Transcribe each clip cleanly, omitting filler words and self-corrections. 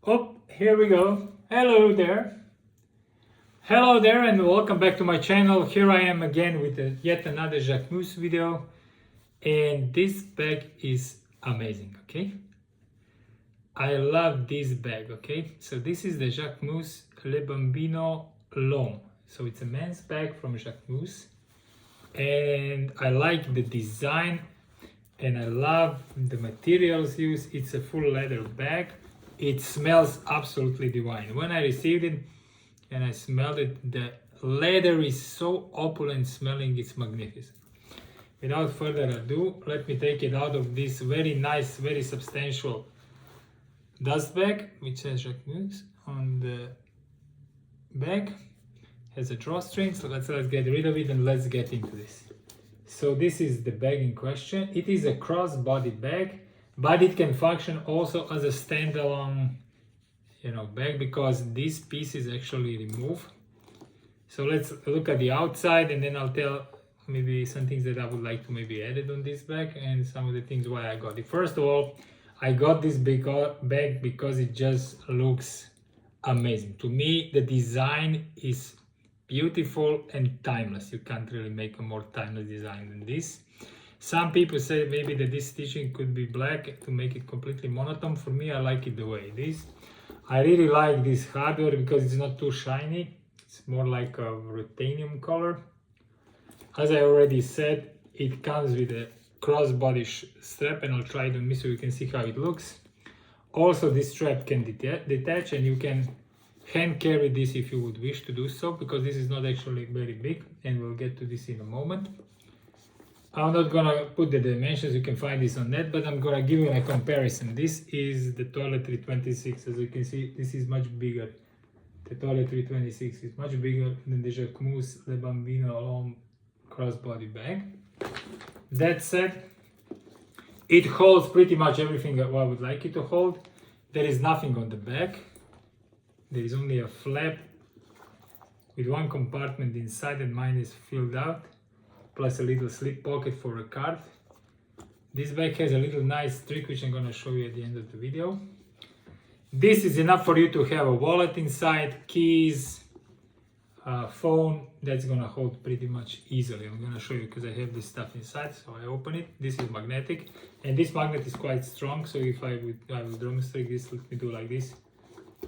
Oh, here we go. Hello there. Hello there and welcome back to my channel. Here I am again with yet another Jacquemus video. And this bag is amazing, okay? I love this bag, okay? So this is the Jacquemus Le Bambino Homme. So it's a men's bag from Jacquemus. And I like the design and I love the materials used. It's a full leather bag. It smells absolutely divine. When I received it and I smelled it, the leather is so opulent smelling, it's magnificent. Without further ado, let me take it out of this very nice, very substantial dust bag, which says Jacquemus on the bag. Has a drawstring, so let's get rid of it and let's get into this. So this is the bag in question. It is a cross-body bag, but it can function also as a standalone, bag, because this piece is actually removed. So let's look at the outside, and then I'll tell maybe some things that I would like to maybe add on this bag and some of the things why I got it. First of all, I got this big bag because it just looks amazing. To me, the design is beautiful and timeless. You can't really make a more timeless design than this. Some people say maybe that this stitching could be black to make it completely monotone. For me, I like it the way it is. I really like this hardware because it's not too shiny. It's more like a ruthenium color. As I already said, it comes with a crossbody strap, and I'll try it on me so you can see how it looks. Also, this strap can detach, and you can hand carry this if you would wish to do so, because this is not actually very big, and we'll get to this in a moment. I'm not gonna put the dimensions, you can find this on net, but I'm gonna give you a comparison. This is the toiletry 26. As you can see, this is much bigger. The toiletry 26 is much bigger than the Jacquemus Le Bambino Homme crossbody bag. That said, it holds pretty much everything that I would like it to hold. There is nothing on the back. There is only a flap with one compartment inside, and mine is filled out, plus a little slip pocket for a card. This bag has a little nice trick which I'm going to show you at the end of the video. This is enough for you to have a wallet inside, keys, phone. That's going to hold pretty much easily. I'm going to show you because I have this stuff inside. So I open it. This is magnetic, and this magnet is quite strong. So if I will demonstrate this, let me do like this.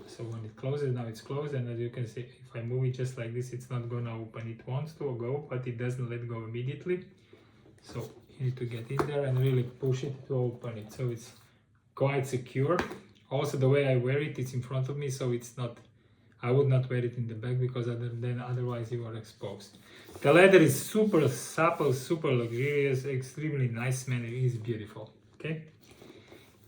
So when it closes, now it's closed, and as you can see, if I move it just like this, it's not gonna open. It wants to go, but it doesn't let go immediately. So you need to get in there and really push it to open it. So it's quite secure. Also, the way I wear it, it's in front of me, so it's not, I would not wear it in the back because otherwise you are exposed. The leather is super supple, super luxurious, extremely nice, man. It is beautiful, okay?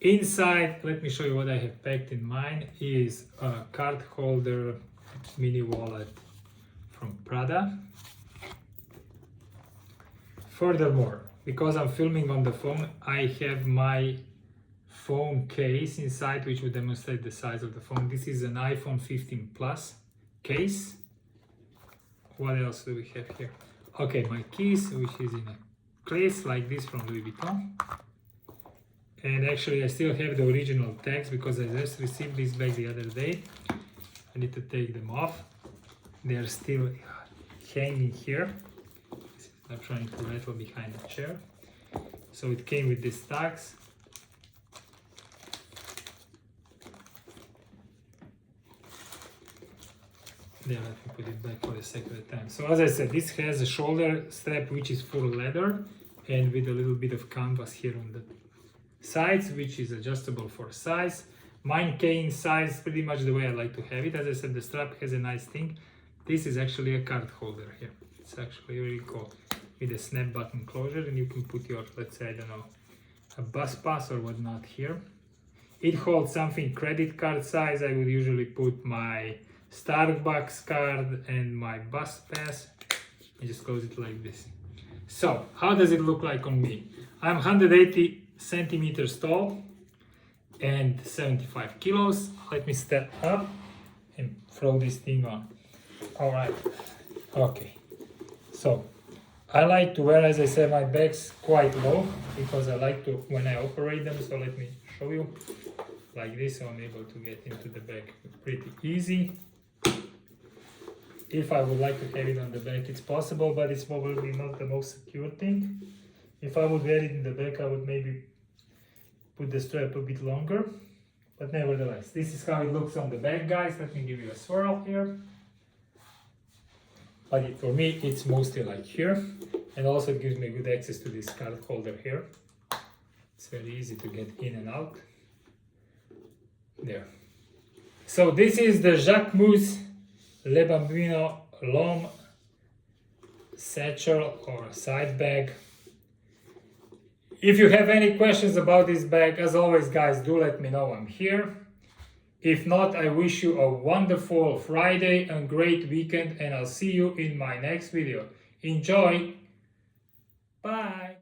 Inside, let me show you what I have packed in mine, is a card holder mini wallet from Prada. Furthermore, because I'm filming on the phone, I have my phone case inside, which will demonstrate the size of the phone. This is an iPhone 15 Plus case. What else do we have here? Okay, my keys, which is in a case like this from Louis Vuitton. And actually I still have the original tags because I just received this bag the other day. I need to take them off. They are still hanging here. I'm trying to rattle behind the chair. So it came with these tags. There, let me put it back for a second time. So as I said, this has a shoulder strap which is full leather and with a little bit of canvas here on the sides, which is adjustable for size. Mine came in size pretty much the way I like to have it. As I said, the strap has a nice thing. This is actually a card holder here. It's actually really cool with a snap button closure, and you can put your, let's say, I don't know, a bus pass or whatnot here. It holds something credit card size. I would usually put my Starbucks card and my bus pass and just close it like this. So how does it look like on me? I'm 180 centimeters tall and 75 kilos. Let me step up and throw this thing on. All right, okay. So I like to wear, as I said, my bags quite low because I like to when I operate them. So let me show you. like this, so I'm able to get into the bag pretty easy. If I would like to have it on the back, it's possible, but it's probably not the most secure thing. If I would wear it in the back, I would maybe put the strap a bit longer. But nevertheless, this is how it looks on the back, guys. Let me give you a swirl here. But for me, it's mostly like here. And also it gives me good access to this card holder here. It's very easy to get in and out. There. So this is the Jacquemus Le Bambino Homme satchel or side bag. If you have any questions about this bag, as always, guys, do let me know. I'm here. If not, I wish you a wonderful Friday and great weekend, and I'll see you in my next video. Enjoy. Bye.